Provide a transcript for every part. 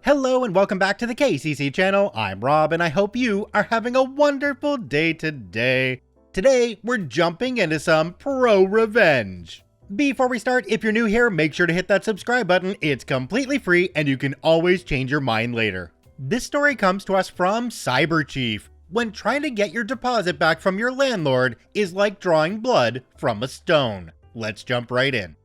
Hello and welcome back to the KCC channel. I'm Rob and I hope you are having a wonderful day today. Today, we're jumping into some ProRevenge. Before we start, if you're new here, make sure to hit that subscribe button. It's completely free and you can always change your mind later. This story comes to us from Cyber Chief. When trying to get your deposit back from your landlord is like drawing blood from a stone. Let's jump right in.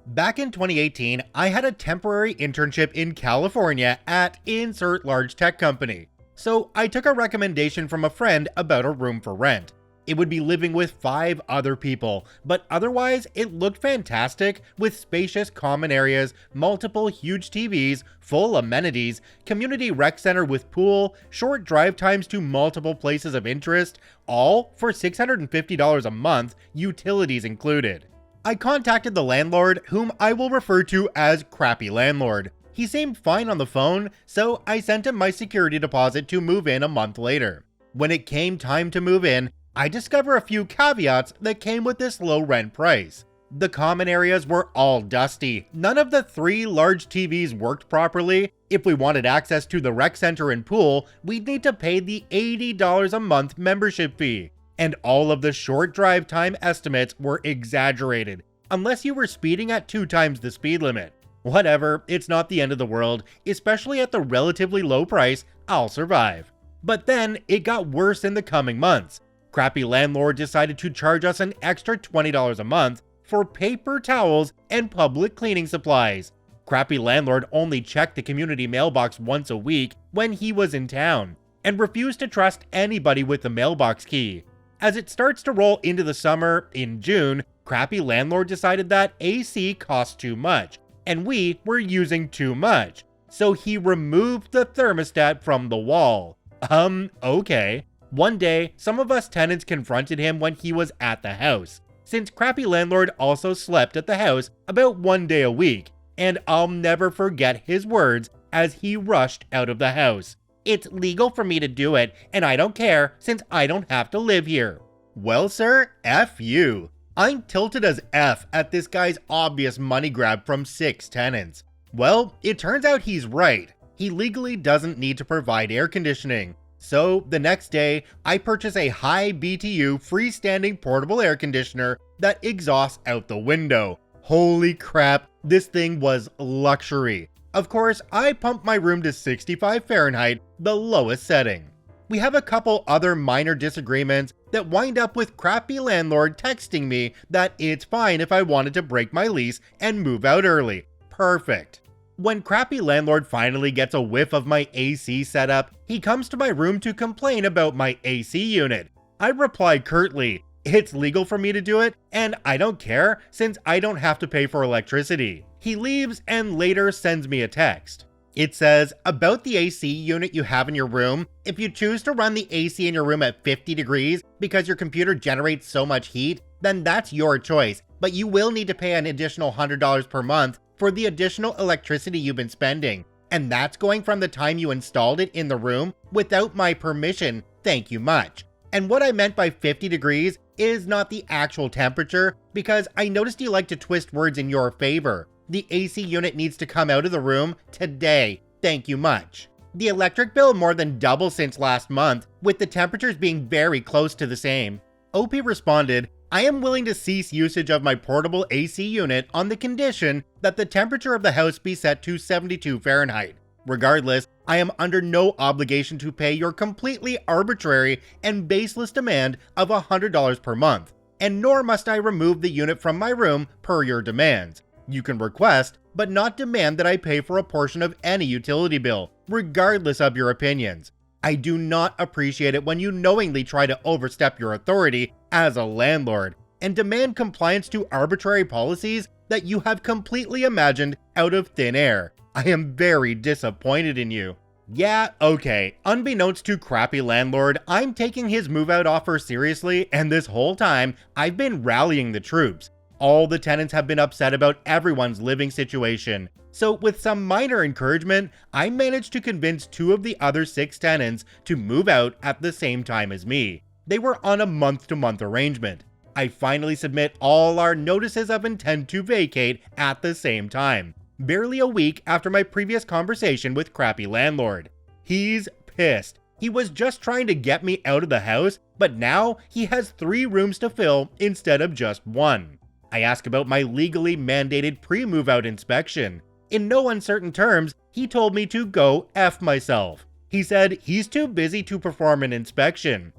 Back in 2018, I had a temporary internship in California at insert large tech company. So I took a recommendation from a friend about a room for rent. It would be living with 5 other people, but otherwise it looked fantastic with spacious common areas, multiple huge TVs, full amenities, community rec center with pool, short drive times to multiple places of interest, all for $650 a month, utilities included. I contacted the landlord, whom I will refer to as Crappy Landlord. He seemed fine on the phone, so I sent him my security deposit to move in a month later. When it came time to move in, I discovered a few caveats that came with this low rent price. The common areas were all dusty. None of the 3 large TVs worked properly. If we wanted access to the rec center and pool, we'd need to pay the $80 a month membership fee. And all of the short drive time estimates were exaggerated, unless you were speeding at 2 times the speed limit. Whatever, it's not the end of the world, especially at the relatively low price. I'll survive. But then it got worse in the coming months. Crappy Landlord decided to charge us an extra $20 a month for paper towels and public cleaning supplies. Crappy Landlord only checked the community mailbox once a week when he was in town, and refused to trust anybody with the mailbox key. As it starts to roll into the summer, in June, Crappy Landlord decided that AC cost too much, and we were using too much, so he removed the thermostat from the wall. Okay. One day, some of us tenants confronted him when he was at the house, since Crappy Landlord also slept at the house about 1 day a week, and I'll never forget his words as he rushed out of the house. "It's legal for me to do it, and I don't care since I don't have to live here." Well, sir, F you. I'm tilted as F at this guy's obvious money grab from 6 tenants. Well, it turns out he's right. He legally doesn't need to provide air conditioning. So the next day, I purchase a high BTU freestanding portable air conditioner that exhausts out the window. Holy crap, this thing was luxury. Of course, I pumped my room to 65 Fahrenheit, the lowest setting. We have a couple other minor disagreements that wind up with Crappy Landlord texting me that it's fine if I wanted to break my lease and move out early. Perfect. When Crappy Landlord finally gets a whiff of my AC setup, he comes to my room to complain about my AC unit. I reply curtly, "It's legal for me to do it, and I don't care since I don't have to pay for electricity." He leaves and later sends me a text. It says, "About the AC unit you have in your room, if you choose to run the AC in your room at 50 degrees because your computer generates so much heat, then that's your choice, but you will need to pay an additional $100 per month for the additional electricity you've been spending. And that's going from the time you installed it in the room without my permission, thank you much." And what I meant by 50 degrees is not the actual temperature, because I noticed you like to twist words in your favor. The AC unit needs to come out of the room today. Thank you much. The electric bill more than doubled since last month, with the temperatures being very close to the same. OP responded, "I am willing to cease usage of my portable AC unit on the condition that the temperature of the house be set to 72 Fahrenheit. Regardless, I am under no obligation to pay your completely arbitrary and baseless demand of $100 per month, and nor must I remove the unit from my room per your demands. You can request, but not demand that I pay for a portion of any utility bill, regardless of your opinions. I do not appreciate it when you knowingly try to overstep your authority as a landlord and demand compliance to arbitrary policies that you have completely imagined out of thin air. I am very disappointed in you." Yeah, okay. Unbeknownst to Crappy Landlord, I'm taking his move-out offer seriously, and this whole time, I've been rallying the troops. All the tenants have been upset about everyone's living situation. So with some minor encouragement, I managed to convince 2 of the other 6 tenants to move out at the same time as me. They were on a month-to-month arrangement. I finally submit all our notices of intent to vacate at the same time. barely a week after my previous conversation with crappy landlord. He's pissed. He was just trying to get me out of the house, but now he has 3 rooms to fill instead of just 1. I ask about my legally mandated pre-move out inspection. In no uncertain terms, he told me to go F myself. He said he's too busy to perform an inspection.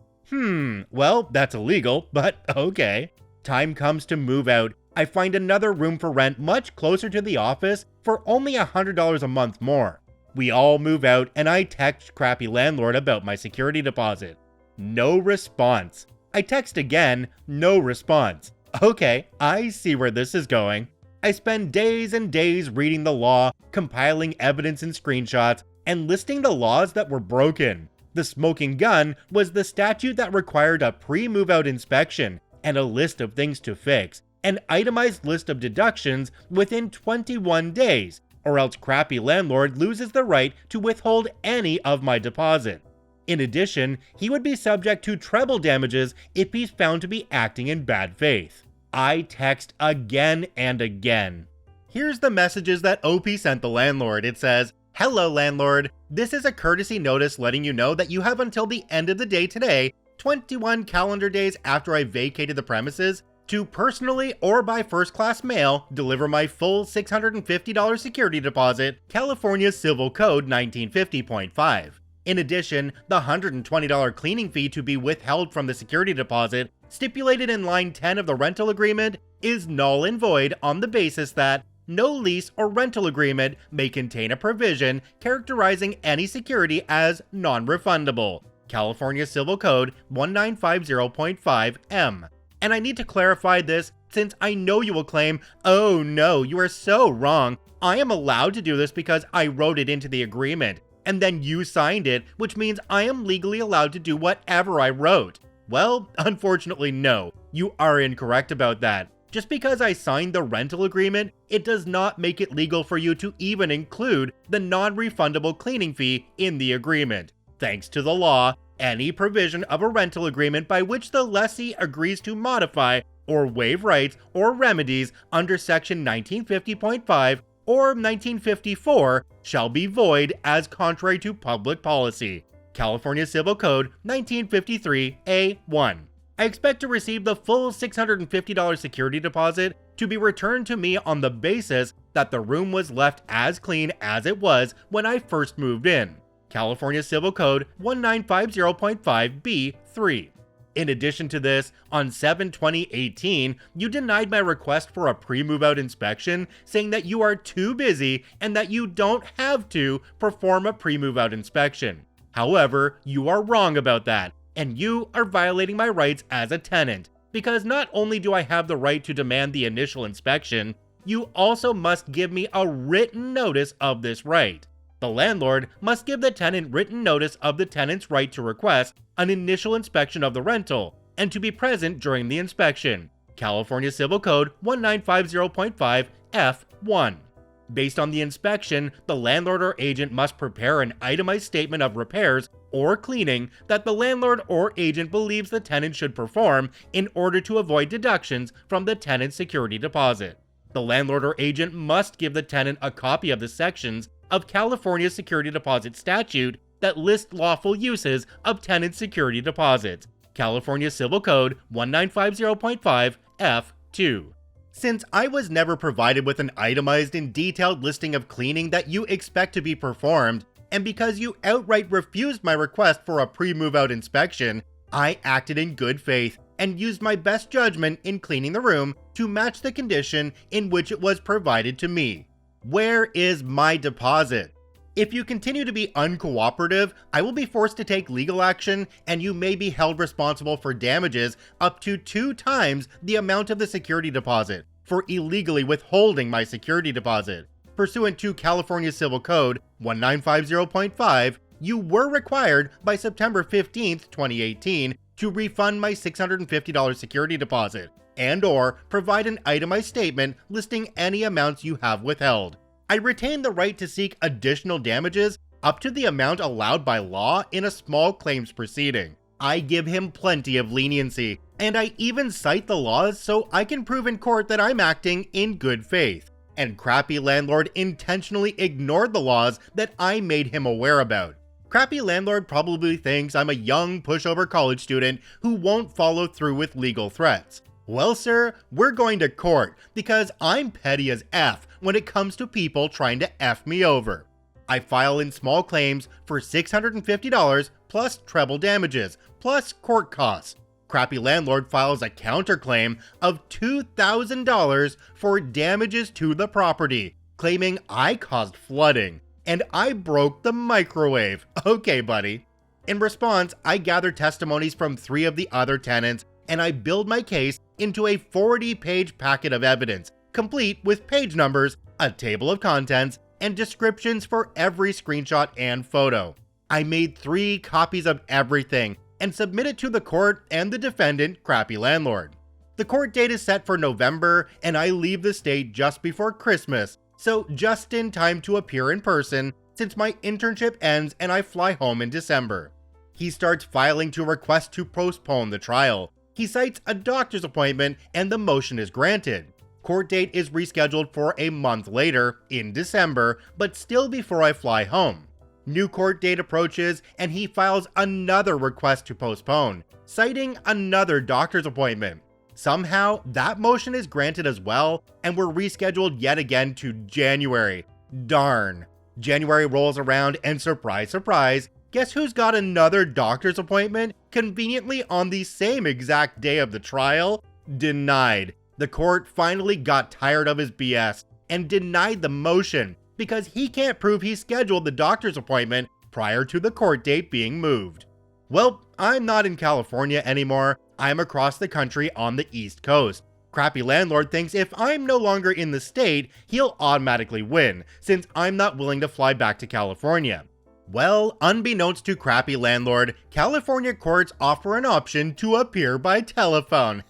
Well, that's illegal, but okay. Time comes to move out. I find another room for rent much closer to the office for only $100 a month more. We all move out and I text crappy landlord about my security deposit. No response. I text again, no response. Okay, I see where this is going. I spend days and days reading the law, compiling evidence and screenshots, and listing the laws that were broken. The smoking gun was the statute that required a pre-move out inspection and a list of things to fix, an itemized list of deductions within 21 days, or else crappy landlord loses the right to withhold any of my deposit. In addition, he would be subject to treble damages if he's found to be acting in bad faith. I text again and again. Here's the messages that OP sent the landlord. It says, "Hello landlord, this is a courtesy notice letting you know that you have until the end of the day today, 21 calendar days after I vacated the premises, to personally or by first-class mail deliver my full $650 security deposit, California Civil Code 1950.5. In addition, the $120 cleaning fee to be withheld from the security deposit, stipulated in line 10 of the rental agreement, is null and void on the basis that no lease or rental agreement may contain a provision characterizing any security as non-refundable, California Civil Code 1950.5M. And I need to clarify this since I know you will claim, "Oh no, you are so wrong. I am allowed to do this because I wrote it into the agreement, and then you signed it, which means I am legally allowed to do whatever I wrote." Well, unfortunately no, you are incorrect about that. Just because I signed the rental agreement, it does not make it legal for you to even include the non-refundable cleaning fee in the agreement. Thanks to the law, any provision of a rental agreement by which the lessee agrees to modify or waive rights or remedies under section 1950.5 or 1954 shall be void as contrary to public policy. California Civil Code 1953A1. I expect to receive the full $650 security deposit to be returned to me on the basis that the room was left as clean as it was when I first moved in. California Civil Code 1950.5B3. In addition to this, on 7/20/18, you denied my request for a pre-move out inspection, saying that you are too busy and that you don't have to perform a pre-move out inspection. However, you are wrong about that, and you are violating my rights as a tenant, because not only do I have the right to demand the initial inspection, you also must give me a written notice of this right. The landlord must give the tenant written notice of the tenant's right to request an initial inspection of the rental and to be present during the inspection. California Civil Code 1950.5 F1. Based on the inspection, the landlord or agent must prepare an itemized statement of repairs or cleaning that the landlord or agent believes the tenant should perform in order to avoid deductions from the tenant's security deposit. The landlord or agent must give the tenant a copy of the sections of California's security deposit statute that list lawful uses of tenant security deposits, California Civil Code 1950.5 F2. Since I was never provided with an itemized and detailed listing of cleaning that you expect to be performed, and because you outright refused my request for a pre-move out inspection, I acted in good faith and used my best judgment in cleaning the room to match the condition in which it was provided to me. Where is my deposit? If you continue to be uncooperative, I will be forced to take legal action and you may be held responsible for damages up to 2 times the amount of the security deposit for illegally withholding my security deposit. Pursuant to California Civil Code 1950.5, you were required by September 15th, 2018 to refund my $650 security deposit and/or provide an itemized statement listing any amounts you have withheld. I retain the right to seek additional damages up to the amount allowed by law in a small claims proceeding. I give him plenty of leniency, and I even cite the laws so I can prove in court that I'm acting in good faith. and crappy landlord intentionally ignored the laws that I made him aware about. Crappy landlord probably thinks I'm a young pushover college student who won't follow through with legal threats. Well, sir, we're going to court because I'm petty as F when it comes to people trying to F me over. I file in small claims for $650 plus treble damages plus court costs. Crappy landlord files a counterclaim of $2,000 for damages to the property, claiming I caused flooding and I broke the microwave. Okay, buddy. In response, I gather testimonies from 3 of the other tenants and I build my case into a 40-page packet of evidence, complete with page numbers, a table of contents, and descriptions for every screenshot and photo. I made 3 copies of everything and submit it to the court and the defendant, crappy landlord. The court date is set for November and I leave the state just before Christmas, so just in time to appear in person since my internship ends and I fly home in December. He starts filing to request to postpone the trial. He cites a doctor's appointment and the motion is granted. Court date is rescheduled for a month later, in December, but still before I fly home. New court date approaches and he files another request to postpone, citing another doctor's appointment. Somehow, that motion is granted as well, and we're rescheduled yet again to January. Darn. January rolls around and surprise, surprise, guess who's got another doctor's appointment conveniently on the same exact day of the trial? Denied. The court finally got tired of his BS and denied the motion because he can't prove he scheduled the doctor's appointment prior to the court date being moved. Well, I'm not in California anymore. I'm across the country on the East Coast. Crappy landlord thinks if I'm no longer in the state, he'll automatically win, since I'm not willing to fly back to California. Well, unbeknownst to crappy landlord, California courts offer an option to appear by telephone.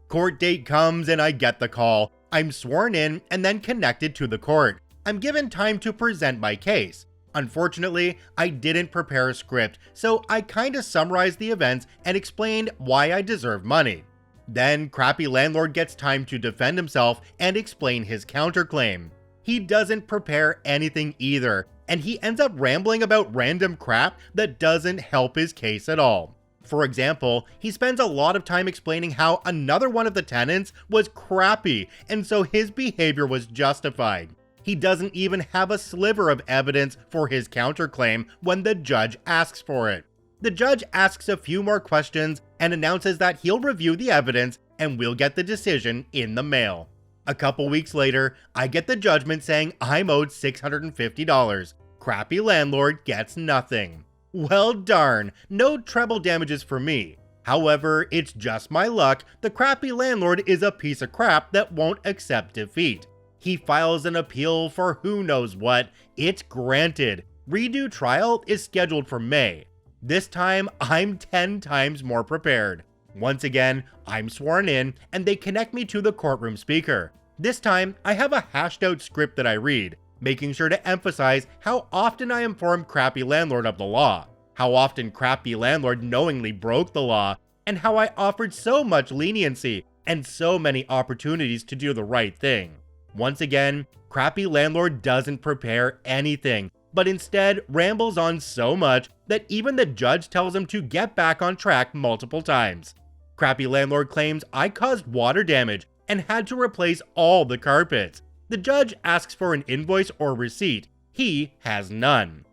Court date comes and I get the call. I'm sworn in and then connected to the court. I'm given time to present my case. Unfortunately, I didn't prepare a script, so I kinda summarized the events and explained why I deserve money. Then, crappy landlord gets time to defend himself and explain his counterclaim. He doesn't prepare anything either, and he ends up rambling about random crap that doesn't help his case at all. For example, he spends a lot of time explaining how another one of the tenants was crappy, and so his behavior was justified. He doesn't even have a sliver of evidence for his counterclaim when the judge asks for it. The judge asks a few more questions and announces that he'll review the evidence and we'll get the decision in the mail. A couple weeks later, I get the judgment saying I'm owed $650. Crappy landlord gets nothing. Well darn, no treble damages for me. However, it's just my luck, the crappy landlord is a piece of crap that won't accept defeat. He files an appeal for who knows what. It's granted. Redo trial is scheduled for May. This time, I'm 10 times more prepared. Once again, I'm sworn in and they connect me to the courtroom speaker. This time, I have a hashed out script that I read, making sure to emphasize how often I inform crappy landlord of the law, how often crappy landlord knowingly broke the law, and how I offered so much leniency and so many opportunities to do the right thing. Once again, crappy landlord doesn't prepare anything, but instead rambles on so much that even the judge tells him to get back on track multiple times. Crappy landlord claims I caused water damage and had to replace all the carpets. The judge asks for an invoice or receipt. He has none.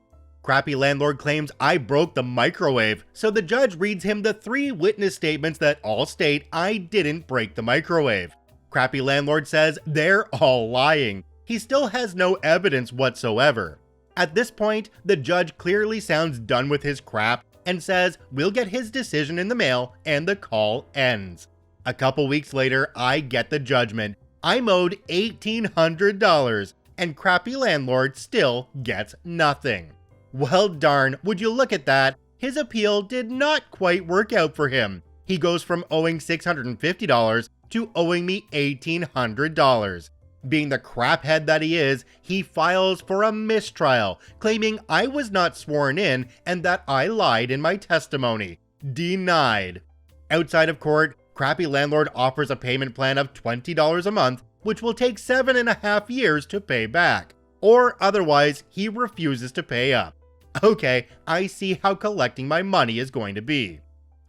Crappy landlord claims I broke the microwave, so the judge reads him the 3 witness statements that all state I didn't break the microwave. Crappy landlord says they're all lying. He still has no evidence whatsoever. At this point, the judge clearly sounds done with his crap and says we'll get his decision in the mail and the call ends. A couple weeks later, I get the judgment. I'm owed $1,800 and crappy landlord still gets nothing. Well darn, would you look at that? His appeal did not quite work out for him. He goes from owing $650 to owing me $1,800. Being the craphead that he is, he files for a mistrial, claiming I was not sworn in and that I lied in my testimony. Denied. Outside of court, crappy landlord offers a payment plan of $20 a month which will take 7.5 years to pay back, or otherwise he refuses to pay up. Okay, I see how collecting my money is going to be.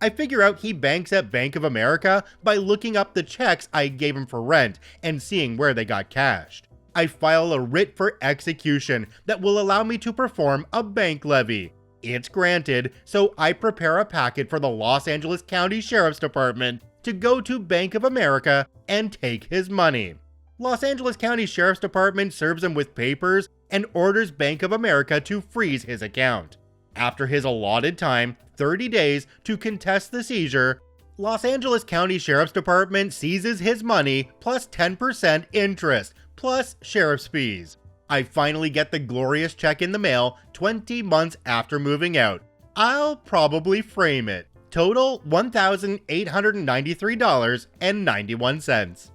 I figure out he banks at Bank of America by looking up the checks I gave him for rent and seeing where they got cashed. I file a writ for execution that will allow me to perform a bank levy. It's granted, so I prepare a packet for the Los Angeles County Sheriff's Department to go to Bank of America and take his money. Los Angeles County Sheriff's Department serves him with papers and orders Bank of America to freeze his account. After his allotted time, 30 days, to contest the seizure, Los Angeles County Sheriff's Department seizes his money plus 10% interest, plus sheriff's fees. I finally get the glorious check in the mail 20 months after moving out. I'll probably frame it. Total $1,893.91.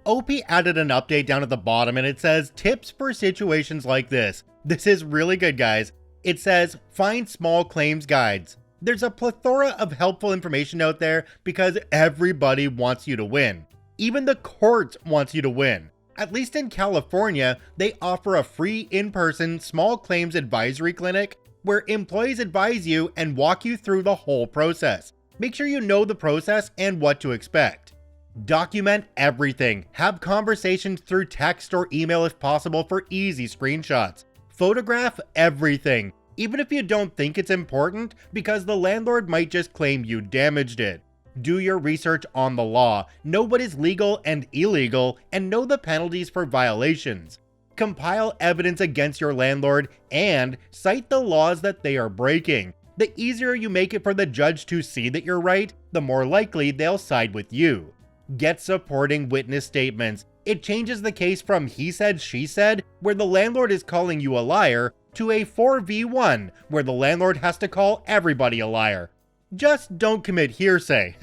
OP added an update down at the bottom and it says, tips for situations like this. This is really good, guys. It says, find small claims guides. There's a plethora of helpful information out there because everybody wants you to win. Even the courts wants you to win. At least in California, they offer a free in-person small claims advisory clinic where employees advise you and walk you through the whole process. Make sure you know the process and what to expect. Document everything. Have conversations through text or email if possible for easy screenshots. Photograph everything, even if you don't think it's important, because the landlord might just claim you damaged it. Do your research on the law, know what is legal and illegal, and know the penalties for violations. Compile evidence against your landlord and cite the laws that they are breaking. The easier you make it for the judge to see that you're right, the more likely they'll side with you. Get supporting witness statements. It changes the case from he said, she said, where the landlord is calling you a liar, to a 4v1, where the landlord has to call everybody a liar. Just don't commit hearsay.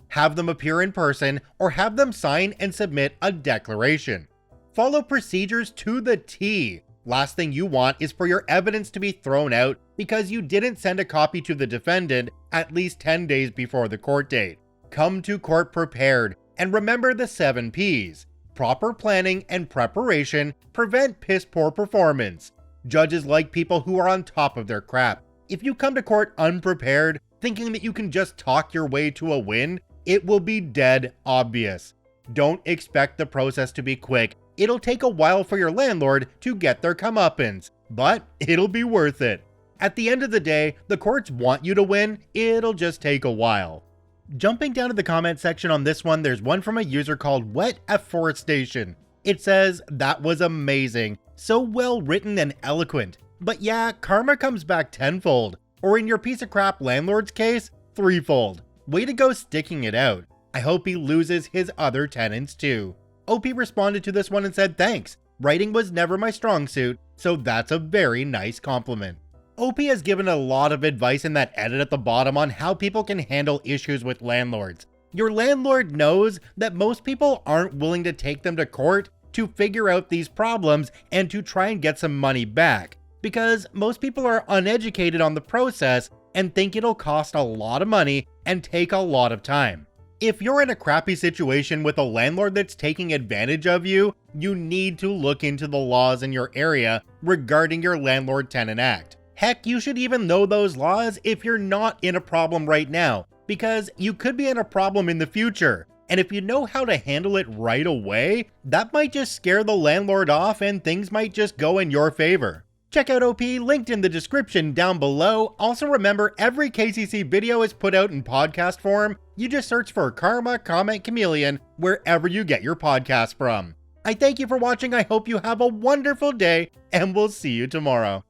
Have them appear in person or have them sign and submit a declaration. Follow procedures to the T. Last thing you want is for your evidence to be thrown out because you didn't send a copy to the defendant at least 10 days before the court date. Come to court prepared and remember the 7 Ps. Proper planning and preparation prevent piss-poor performance. Judges like people who are on top of their crap. If you come to court unprepared, thinking that you can just talk your way to a win, it will be dead obvious. Don't expect the process to be quick. It'll take a while for your landlord to get their comeuppance, but it'll be worth it. At the end of the day, the courts want you to win, it'll just take a while. Jumping down to the comment section on this one, there's one from a user called Wet Afforestation. It says, that was amazing, so well written and eloquent. But yeah, karma comes back tenfold, or in your piece of crap landlord's case, threefold. Way to go sticking it out. I hope he loses his other tenants too. OP responded to this one and said, thanks. Writing was never my strong suit, so that's a very nice compliment. OP has given a lot of advice in that edit at the bottom on how people can handle issues with landlords. Your landlord knows that most people aren't willing to take them to court to figure out these problems and to try and get some money back, because most people are uneducated on the process and think it'll cost a lot of money and take a lot of time. If you're in a crappy situation with a landlord that's taking advantage of you, you need to look into the laws in your area regarding your Landlord-Tenant Act. Heck, you should even know those laws if you're not in a problem right now, because you could be in a problem in the future. And if you know how to handle it right away, that might just scare the landlord off and things might just go in your favor. Check out OP, linked in the description down below. Also remember, every KCC video is put out in podcast form. You just search for Karma Comment Chameleon wherever you get your podcast from. I thank you for watching. I hope you have a wonderful day, and we'll see you tomorrow.